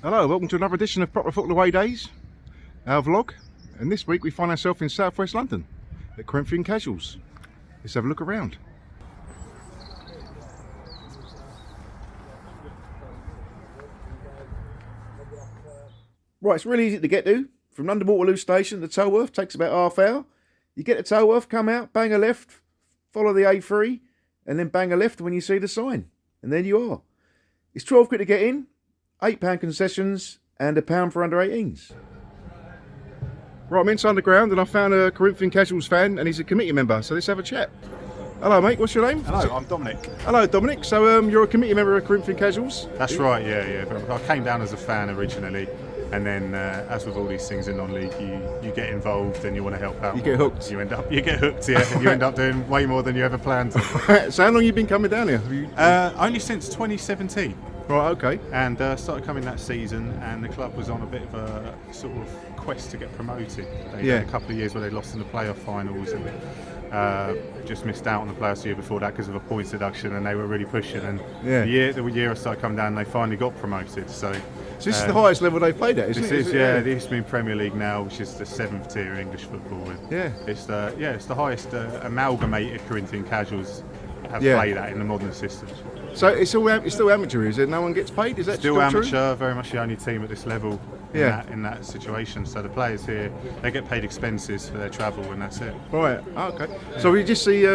Hello, welcome to another edition of Proper Football Awaydays, our vlog. And this week we find ourselves in southwest London at Corinthian-Casuals. Let's have a look around. Right, it's really easy to get to. From London Waterloo Station to Tolworth takes about half hour. You get to Tolworth, come out, bang a left, follow the A3, and then bang a left when you see the sign. And there you are. It's 12 quid to get in, £8 concessions, and £1 for under 18s. Right, I'm inside the ground and I found a Corinthian-Casuals fan and he's a committee member, so let's have a chat. Hello mate, what's your name? Hello, I'm Dominic. Hello Dominic, so you're a committee member of Corinthian-Casuals? That's right, yeah. I came down as a fan originally, and then as with all these things in non-league, you get involved and you want to help out. You get hooked. You get hooked, yeah, and you end up doing way more than you ever planned to. So how long have you been coming down here? Have you... Only since 2017. Right, okay. And started coming that season, and the club was on a bit of a sort of quest to get promoted. They had a couple of years where they lost in the playoff finals and just missed out on the playoffs the year before that because of a points deduction, and they were really pushing. And the year I started coming down, they finally got promoted. So this is the highest level they've played at, isn't it? This is, yeah. It used to be in Premier League now, which is the 7th tier English football. And it's the highest amalgamated Corinthian-Casuals have played at in the modern system. So it's still amateur, is it? No one gets paid? Is that still amateur? True? Very much the only team at this level in that situation. So the players here, they get paid expenses for their travel, and that's it. Right. Okay. Yeah. So we just see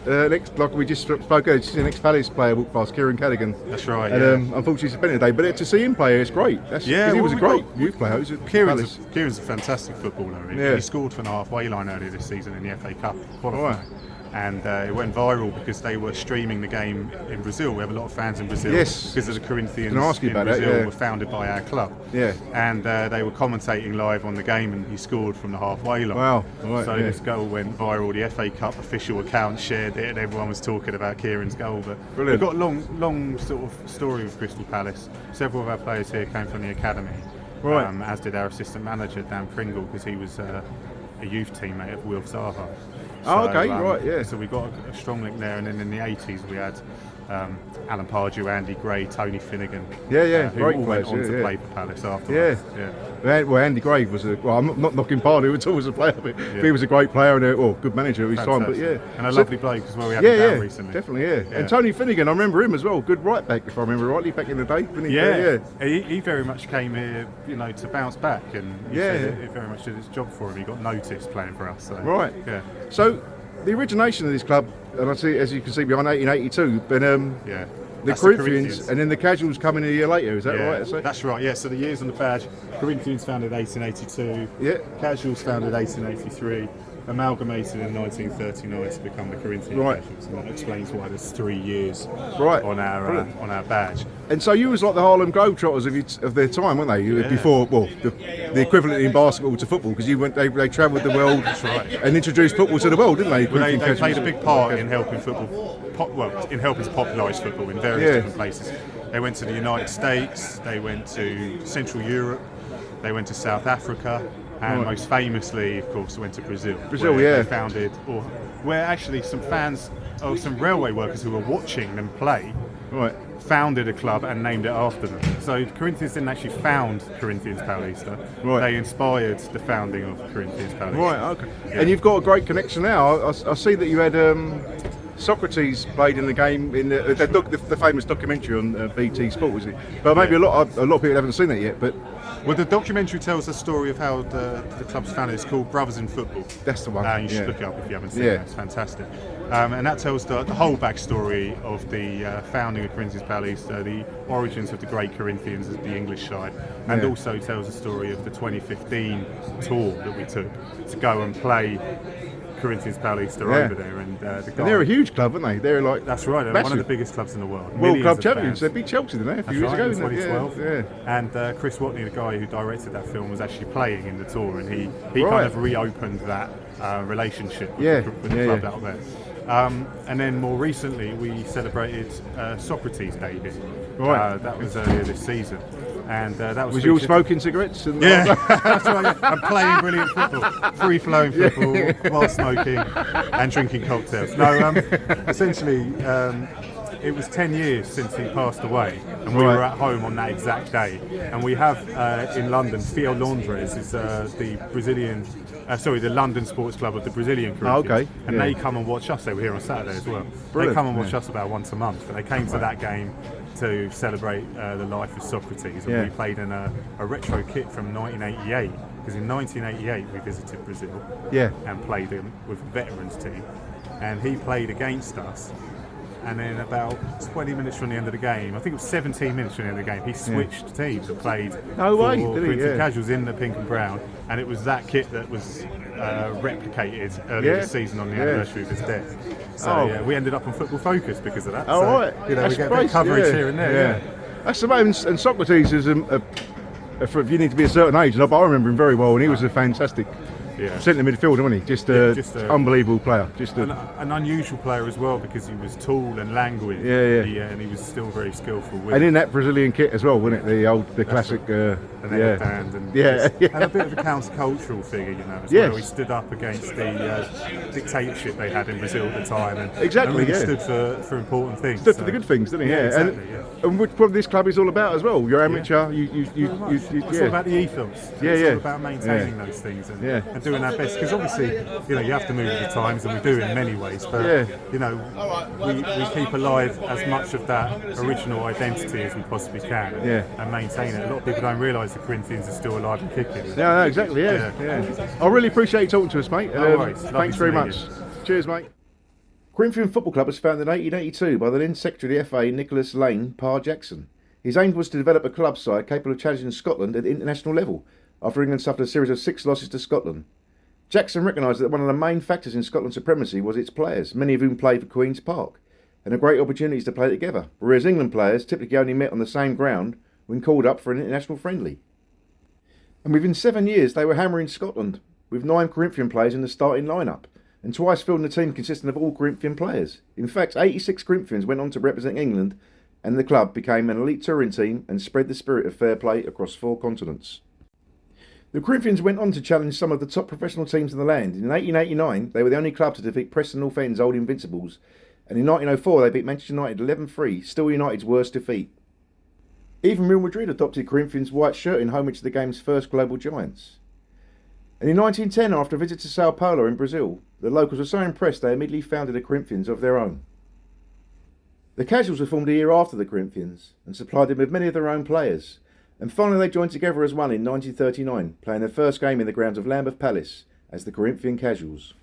like we just spoke. Just an ex-Palace player walk past, Kieran Callaghan. That's right. And unfortunately, he's spent today. But to see him play, it's great. He was a great youth player. Kieran's a fantastic footballer. He scored from the halfway line earlier this season in the FA Cup qualifying. Right. And it went viral because they were streaming the game in Brazil. We have a lot of fans in Brazil because of the Corinthians in Brazil were founded by our club. Yeah. And they were commentating live on the game, and he scored from the halfway line. Wow. Right, so this goal went viral. The FA Cup official account shared it, and everyone was talking about Kieran's goal. But we've got a long sort of story with Crystal Palace. Several of our players here came from the academy, as did our assistant manager Dan Pringle, because he was a youth teammate of Wilf Zaha. So we got a strong link there, and then in the 80s we had Alan Pardew, Andy Gray, Tony Finnegan, who all went on to play for Palace afterwards. Well, Andy Gray was I'm not knocking Pardew at all as a player, but he was a great player and good manager at his time. But and a lovely bloke as well. We had him down recently. Definitely. And Tony Finnegan, I remember him as well. Good right back, if I remember rightly, back in the day. He very much came here, to bounce back, and he said it very much did its job for him. He got noticed playing for us. So, So the origination of this club, and I see, as you can see behind, 1882, but the Corinthians and then the Casuals coming a year later, is that right? So? That's right, yeah. So the years on the badge: Corinthians founded 1882, Casuals founded 1883, amalgamated in 1939 to become the Corinthian-Casuals, and that explains why there's 3 years on our badge. And so you was like the Harlem Globetrotters of their time, weren't they? Before, the equivalent in basketball to football, because they travelled the world and introduced football to the world, didn't they? Well, they played a big part in helping football, in helping to popularise football in various different places. They went to the United States, they went to Central Europe, they went to South Africa, and most famously, of course, went to Brazil. They founded, where actually some fans, or some railway workers who were watching them play, founded a club and named it after them. So Corinthians didn't actually found Corinthians Paulista. They inspired the founding of Corinthians Paulista. Right, okay. Yeah. And you've got a great connection now. I see that you had Socrates played in the game in the famous documentary on BT Sport, was it? But maybe a lot of people haven't seen that yet. But the documentary tells the story of how the club's founded. It's called Brothers in Football. That's the one. You should look it up if you haven't seen it. It's fantastic. And that tells the whole backstory of the founding of Corinthians Paulista, the origins of the great Corinthians as the English side, and also tells the story of the 2015 tour that we took to go and play Corinthians Paulista over there, and they're a huge club, aren't they? They're like that's right, they're one of the biggest clubs in the world. World Club champions. They beat Chelsea, didn't they? A few years ago, in 2012. And Chris Watney, the guy who directed that film, was actually playing in the tour, and he kind of reopened that relationship with the club out there. And then more recently, we celebrated Socrates Day here. That was earlier this season. And that was you all smoking cigarettes? And that's right. I'm playing brilliant football, free-flowing football, while smoking and drinking cocktails. No, essentially, it was 10 years since he passed away, and we were at home on that exact day. And we have in London, Fiel Londres is the London Sports Club of the Brazilian Corinthians. And they come and watch us. They were here on Saturday as well. Brilliant. They come and watch us about once a month, and they came to that game to celebrate the life of Socrates. And we played in a retro kit from 1988, because in 1988 we visited Brazil and played him with a veterans team, and he played against us. And then about 20 minutes from the end of the game, I think it was 17 minutes from the end of the game, he switched teams and played for Corinthian-Casuals in the pink and brown, and it was that kit that was replicated earlier this season on the anniversary of his death. So we ended up on Football Focus because of that. We get a bit of coverage here and there. That's amazing. And Socrates is if you need to be a certain age, and I remember him very well, and he was a fantastic centre midfielder, wasn't he? Just an unbelievable player. Just an unusual player as well, because he was tall and languid. And he was still very skillful. And in that Brazilian kit as well, wasn't it? The classic. An band and and a bit of a counter-cultural figure, as well. He stood up against the dictatorship they had in Brazil at the time, and really stood for important things. Stood for the good things, didn't he? And which what this club is all about as well. You're amateur. It's all about the ethos. It's all about maintaining those things and doing our best. Because obviously, you have to move with the times, and we do in many ways. But we keep alive as much of that original identity as we possibly can, and maintain it. A lot of people don't realise the Corinthians are still alive and kicking. No, exactly. I really appreciate you talking to us, mate. Thanks very much. Cheers, mate. Corinthian Football Club was founded in 1882 by the then Secretary of the FA, Nicholas Lane Parr Jackson. His aim was to develop a club side capable of challenging Scotland at the international level, after England suffered a series of 6 losses to Scotland. Jackson recognised that one of the main factors in Scotland's supremacy was its players, many of whom played for Queen's Park, and the great opportunities to play together, whereas England players typically only met on the same ground when called up for an international friendly. And within 7 years they were hammering Scotland, with 9 Corinthian players in the starting lineup, and twice fielding a team consisting of all Corinthian players. In fact, 86 Corinthians went on to represent England, and the club became an elite touring team and spread the spirit of fair play across 4 continents. The Corinthians went on to challenge some of the top professional teams in the land. In 1889, they were the only club to defeat Preston North End's old Invincibles, and in 1904 they beat Manchester United 11-3, still United's worst defeat. Even Real Madrid adopted Corinthians' white shirt in homage to the game's first global giants. And in 1910, after a visit to Sao Paulo in Brazil, the locals were so impressed they immediately founded the Corinthians of their own. The Casuals were formed a year after the Corinthians and supplied them with many of their own players. And finally they joined together as one in 1939, playing their first game in the grounds of Lambeth Palace as the Corinthian-Casuals.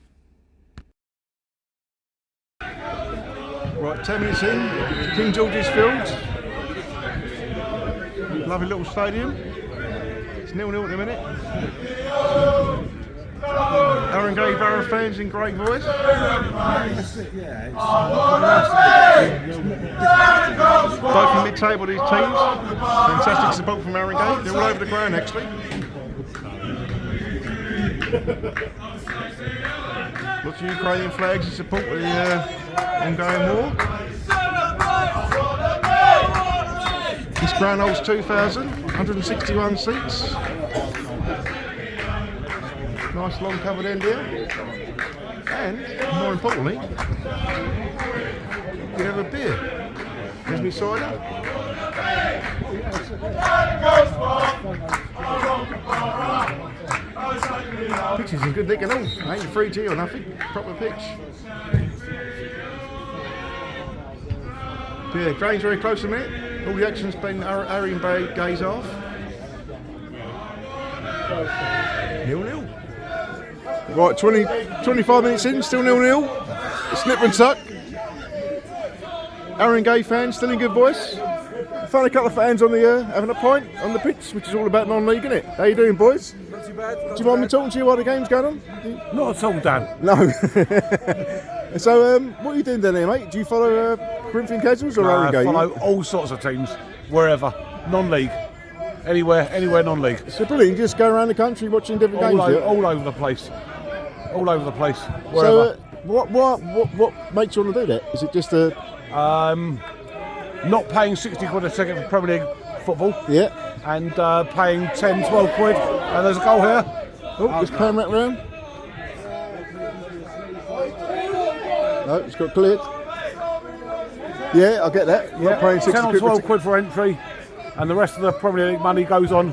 Right, 10 minutes in, King George's Field. Lovely little stadium. It's 0-0 at the minute. Aaron Gay Barrow fans in great voice. Both in mid-table, these teams. Fantastic support from Aaron Gay. They're all over the ground actually. Lots of Ukrainian flags to support the ongoing war. This ground holds 2,161 seats. Nice long covered end here. And, more importantly, you have a beer. There's me cider. Pitch is in good nick and all. Ain't 3G or nothing. Proper pitch. Yeah, Grange very close a minute. All the action's been Aaron Gay's off. 0-0. Right, 25 minutes in, still 0-0. Snip and tuck. Aaron Gay fans still in good voice. Found a couple of fans on the having a pint on the pitch, which is all about non-league, isn't it? How you doing, boys? Not too bad. Do you mind me talking to you while the game's going on? Not at all, Dan. No. So, what are you doing down there, mate? Do you follow Corinthian-Casuals or Aaron Gay? I follow all sorts of teams, wherever. Non-league. Anywhere non-league. So brilliant, you just go around the country watching different games, all over the place. All over the place, wherever. So, what makes you want to do that? Is it just a... not paying 60 quid a ticket for Premier League football. Yeah. And paying 10, 12 quid. And there's a goal here. Oh, just playing that round. No, it's got cleared. Yeah, I get that. You're not paying 10 60 or quid. 12 quid for entry, and the rest of the Premier League money goes on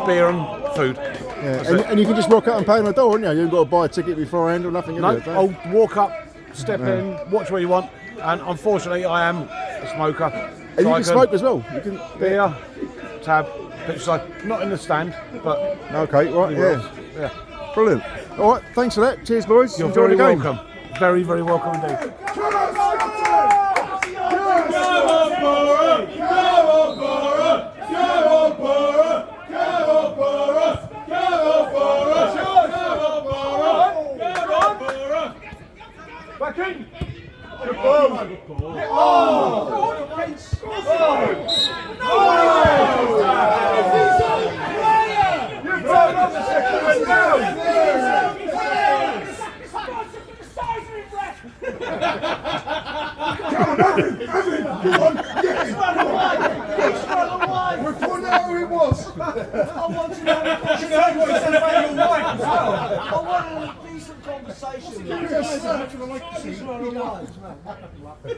beer and food. Yeah. And you can just rock up and pay on the door, haven't you? You haven't got to buy a ticket beforehand or nothing. No, have you? I'll walk up, step in, watch where you want, and unfortunately I am a smoker. And you can smoke as well. You can beer, tab, pitch side, not in the stand, but okay, right, yeah. Brilliant. All right, thanks for that. Cheers, boys. You're Enjoy very the game. welcome. Very, very welcome indeed. Back in! We're finding out who it was. I want to know what you said about your wife as well. I want a decent conversation.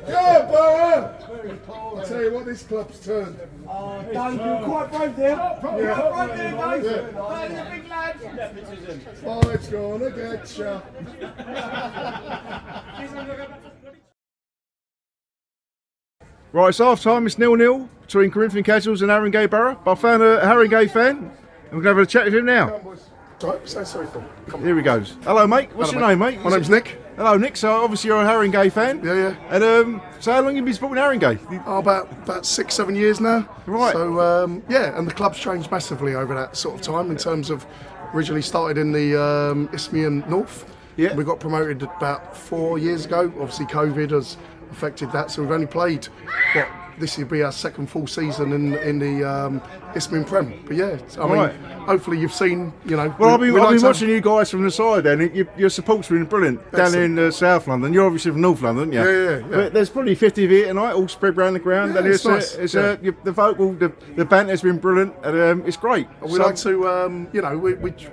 Yeah, Borough! I'll tell you what, this club's turned. Dave, you're quite brave there. Yeah. Quite brave there, Dave. You're a big lad. Five's gonna get ya. Right, it's half time. It's 0-0 between Corinthian-Casuals and Haringey Borough. But I found a Haringey fan, and we're going to have a chat with him now. Sorry, Phil. Here he goes. Hello, mate. What's your name, mate? My name's Nick. Hello, Nick. So obviously you're a Haringey fan. Yeah. And so how long have you been supporting Haringey? Oh, about 6-7 years now. Right. So and the club's changed massively over that sort of time in terms of originally started in the Isthmian North. Yeah. We got promoted about 4 years ago. Obviously, COVID has affected that, so we've only played this will be our second full season in the Isthmian Prem. But yeah, I mean, hopefully you've seen, Well, I've been watching you guys from the side then. Your support's been brilliant. Excellent. Down in South London. You're obviously from North London, aren't you? Yeah. But there's probably 50 of you tonight, all spread around the ground. Yeah, And it's nice. the vocal, the banter's been brilliant, and it's great. We like to,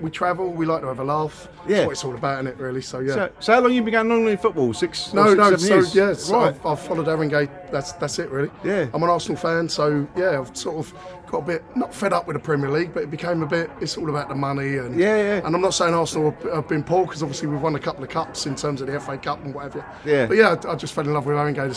we travel. We like to have a laugh. Yeah. That's what it's all about, isn't it? Really. So yeah. So how long have you been going on in football? 6 No. 7 So years? yeah, so Right. I've followed Haringey. That's it really. Yeah. I'm an Arsenal fan, so yeah, I've sort of got a bit not fed up with the Premier League, but it became a bit. It's all about the money and Yeah. And I'm not saying Arsenal have been poor because obviously we've won a couple of cups in terms of the FA Cup and whatever. Yeah. But yeah, I just fell in love with Haringey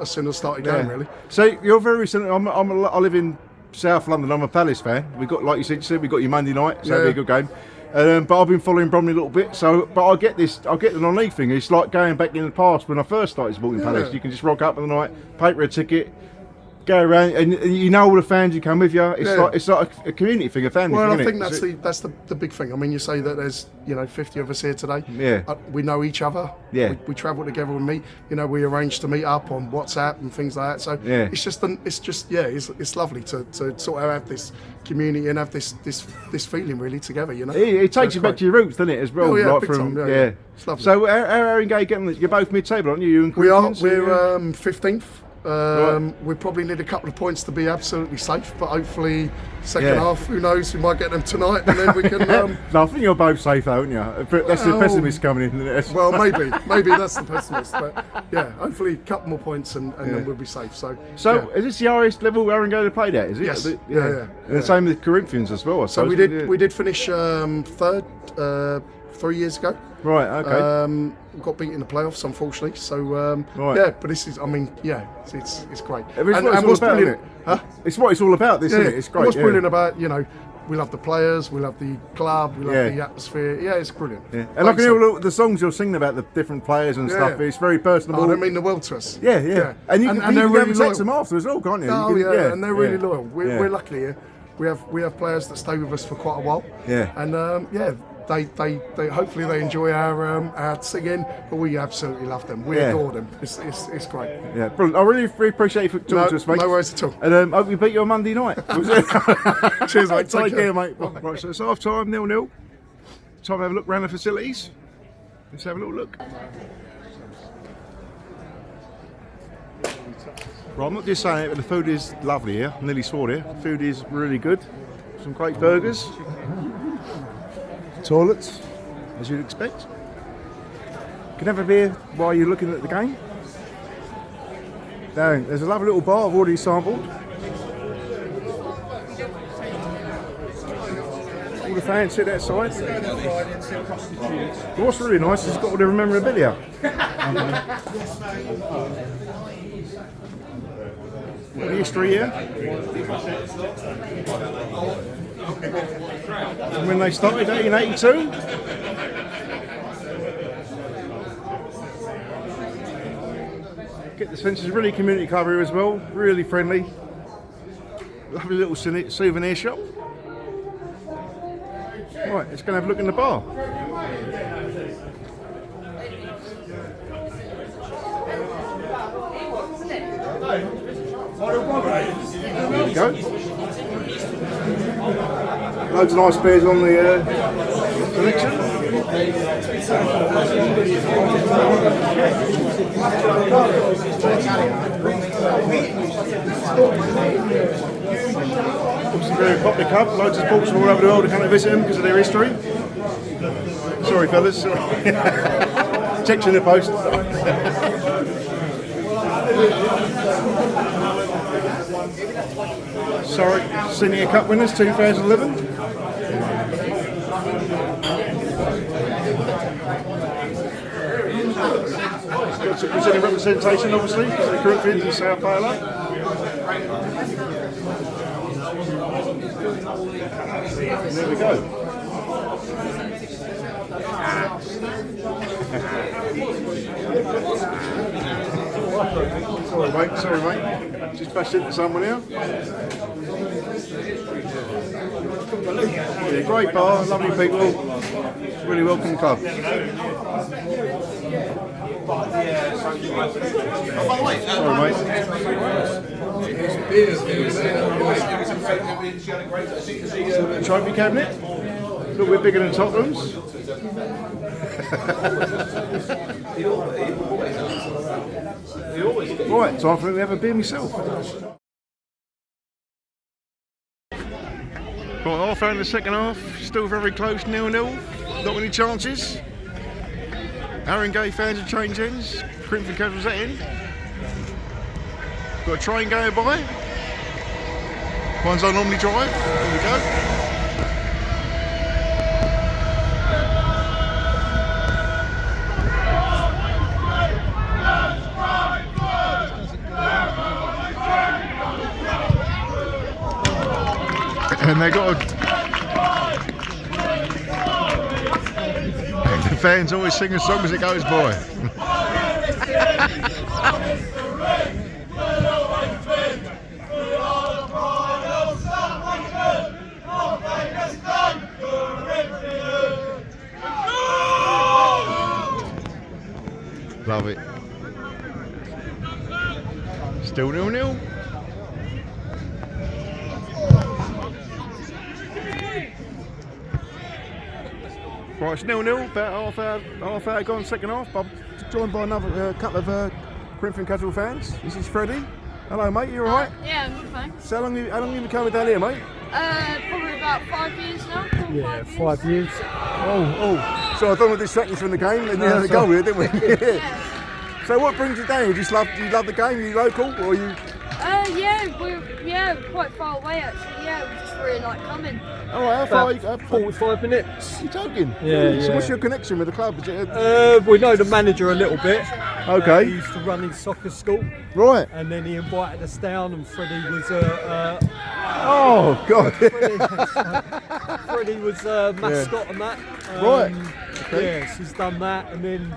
as soon as I started going really. So you're very recent. I live in South London. I'm a Palace fan. We got, like you said, we got you Monday night, so it'll be a good game. But I've been following Bromley a little bit. But I get the non-league thing. It's like going back in the past when I first started supporting Palace. You can just rock up in the night, pay for a ticket, go around, and you know all the fans who come with you. It's like a community thing, a family Well, thing. I think that's the big thing. I mean, you say that there's 50 of us here today. Yeah. We know each other. Yeah. We travel together and meet. We arrange to meet up on WhatsApp and things like that. So Yeah. it's lovely to sort of have this community and have this feeling really together. It takes you back to your roots, doesn't it, as well? Oh, yeah, like big from, time, yeah. It's lovely. So how Haringey getting? You're both mid-table, aren't you? You and We are. Corinthians? We're 15th. We probably need a couple of points to be absolutely safe, but hopefully second half, who knows, we might get them tonight and then we can... No, I think you're both safe, aren't you? But that's the pessimist coming in. Isn't it? Well, maybe that's the pessimist, but yeah, hopefully a couple more points and then we'll be safe. So is this the highest level Haringey to play at? Is it? Yes. Yeah. And the same with Corinthians as well, I So suppose. we did finish third 3 years ago. Right. Okay. Got beat in the playoffs, unfortunately. So Right. yeah, but this is, I mean, yeah, it's great. It's what it's all about, isn't it? It's what it's all about. This, isn't it? It's great. What's brilliant about we love the players, we love the club, we love the atmosphere. Yeah, it's brilliant. Yeah. And I can hear all the songs you're singing about the different players and stuff. It's very personable. Oh, they mean the world to us. Yeah. And you can they're really text them loyal. after as well, can't you? Oh You can- and they're really loyal. We're lucky here. We have players that stay with us for quite a while. Yeah. And they hopefully they enjoy our singing, but we absolutely love them. We adore them. It's great. Yeah, brilliant. I really appreciate you for talking to us, mate. No worries at all. And hope we beat you on Monday night. Cheers, mate. Take care, mate. Right, so it's half time, 0-0. Time to have a look around the facilities. Let's have a little look. Right, I'm not just saying it, but the food is lovely here. I nearly swore here. The food is really good. Some great burgers. Toilets, as you'd expect. You can have a beer while you're looking at the game. Down. There's a lovely little bar I've already sampled. All the fans sit outside. But what's really nice is it's got all the memorabilia. Got the history here. From when they started, 1882. Get the sense, it's really community club here as well. Really friendly. Lovely little souvenir shop. Right, let's go and have a look in the bar. There we go. Loads of nice beers on the collection. It's a very popular club. Loads of sports from all over the world to come to visit them because of their history. Sorry, fellas. Checked in the post. Sorry, Senior Cup winners 2011. Got some Brazilian representation, obviously, because of the Corinthians and Sao Paulo. And there we go. Sorry mate. Just bashed into someone here. Yeah, great bar, lovely people, really welcome club. Sorry mate. Trophy cabinet, a little bit bigger than Tottenham's. Right, time for me to have a beer myself. Right, half hour in the second half, still very close, 0-0, not many chances. Haringey fans have changed ends, Corinthian-Casuals that in. Got a train going by. Ones I normally drive, there we go. And they got the fans always sing a song as it goes by. Love it. Still 0-0. Right, it's 0-0, about half hour gone, second half. I'm joined by another couple of Corinthian-Casuals fans. This is Freddie. Hello, mate. You all right? Yeah, I'm good, thanks. So how long have you been coming down here, mate? Probably about 5 years now. 5 years. Oh. So I don't want to distract you from the game. And had a goal here, didn't we? Yeah. So what brings you down? Do you love the game? Are you local, or are you? We're quite far away actually. Yeah, we just really like coming. All right, how far are you? 45 minutes. You're joking? Yeah, So what's your connection with the club? Is it We know the manager a little bit. Okay. He used to run his soccer school, right. and then he invited us down, and Freddie was Oh God. Freddie was mascot on that. Right. Okay. Yes, he's done that, and then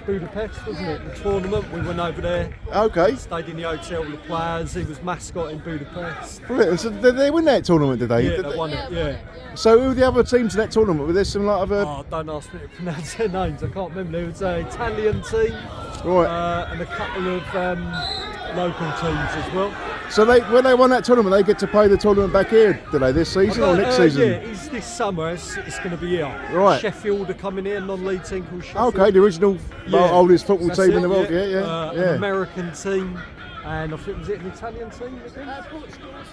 Budapest, wasn't it? The tournament, we went over there. Okay. Stayed in the hotel with the players. He was mascot in Budapest. Brilliant. So did they win that tournament? Did they? Yeah, they won it. Yeah. So who were the other teams in that tournament? Were there some like other? Oh, don't ask me to pronounce their names. I can't remember. There was an Italian team, Right. and a couple of local teams as well. So when they won that tournament, they get to play the tournament back here, do they? This season or next season? Yeah, it's this summer. It's going to be here. Right. Sheffield are coming in, non-league team called Sheffield. Okay, the original oldest football That's team it, in the world. Yeah. An American team, and I think was it an Italian team?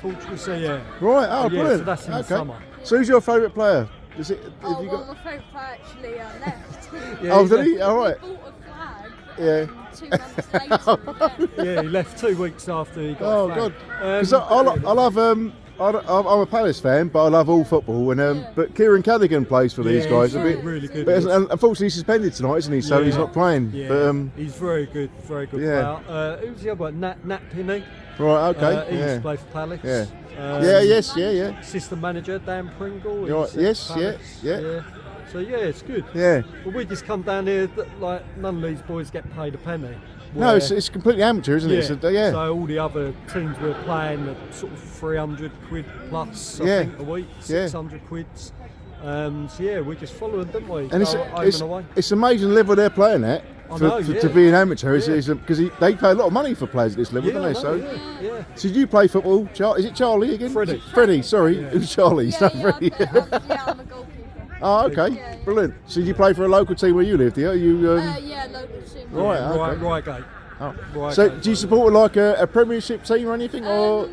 Portugal. So yeah. Right. Oh, Yeah, brilliant. so that's in the summer. So who's your favourite player? Is it? Have you Well, got? my favourite player actually left. Yeah, Oh, he's did he? All right. We bought a flag Yeah. 2 months later. Yeah, he left 2 weeks after he got Oh flagged. God. Because I love I'm a Palace fan, but I love all football. And but Kieran Callaghan plays for these guys a bit. Really good. But unfortunately, he's suspended tonight, isn't he? So he's not playing. Yeah, But he's very good yeah. player. Who's the other one? Nat Pinney. right, okay. He used Yeah. to play for Palace. Yeah. Um, Yeah. Assistant manager Dan Pringle. You're right, he's at yes, Palace. yeah. So yeah, it's good. Yeah. But we just come down here like none of these boys get paid a penny. No, it's completely amateur, isn't it? Yeah. So all the other teams we're playing are sort of 300 quid plus, I think, a week, 600 quids. So yeah, we just follow them, don't we? And it's amazing level they're playing at. To be an amateur, because they pay a lot of money for players at this level, don't they? Yeah. So do you play football? Is it Charlie again? Freddie, sorry. Yeah. Who's Charlie? It's not Freddie. Yeah, I'm a goalkeeper. Oh, okay. Yeah. Brilliant. So you play for a local team where you live, do you? Yeah, local team. Right, okay. Reigate. Oh. Reigate. So do you support like a Premiership team or anything? Or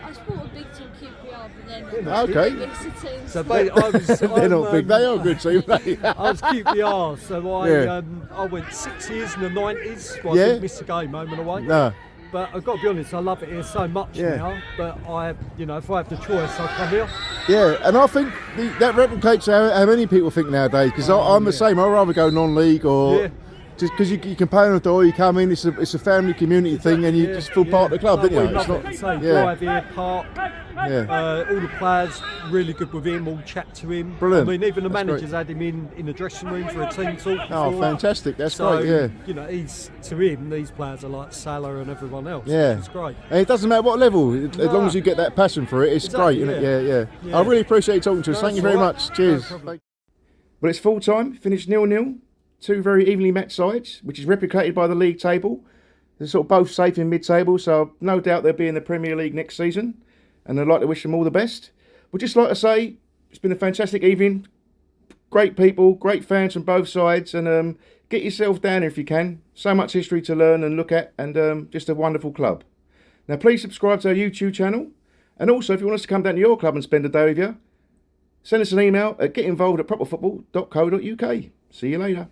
I support a big team, QPR, but then okay. it's a team. So They're not big. They are a good team. I was QPR, so I went 6 years in the 90s. Well, I didn't miss a game home and away. No. But I've got to be honest, I love it here so much now. But if I have the choice, I'll come here. Yeah, and I think that replicates how many people think nowadays. Because I'm the same. I'd rather go non-league or just because you can pay on the door, you come in. It's a family community thing, and you just feel part of the club, don't you? We love it. Drive here, park. All the players really good with him. All chat to him. Brilliant. I mean, even the managers had him in the dressing room for a team talk. Oh, fantastic! That's great. Yeah. To him, these players are like Salah and everyone else. Yeah, it's great. And it doesn't matter what level, as long as you get that passion for it, it's great, isn't it? Yeah. I really appreciate you talking to us. Thank you very much. Cheers. Well, it's full time. Finished 0-0. 2 very evenly matched sides, which is replicated by the league table. They're sort of both safe in mid-table, so no doubt they'll be in the Premier League next season. And I'd like to wish them all the best. But just like to say, it's been a fantastic evening. Great people, great fans from both sides, and get yourself down if you can. So much history to learn and look at, and just a wonderful club. Now please subscribe to our YouTube channel, and also if you want us to come down to your club and spend a day with you, send us an email at getinvolved@properfootball.co.uk. See you later.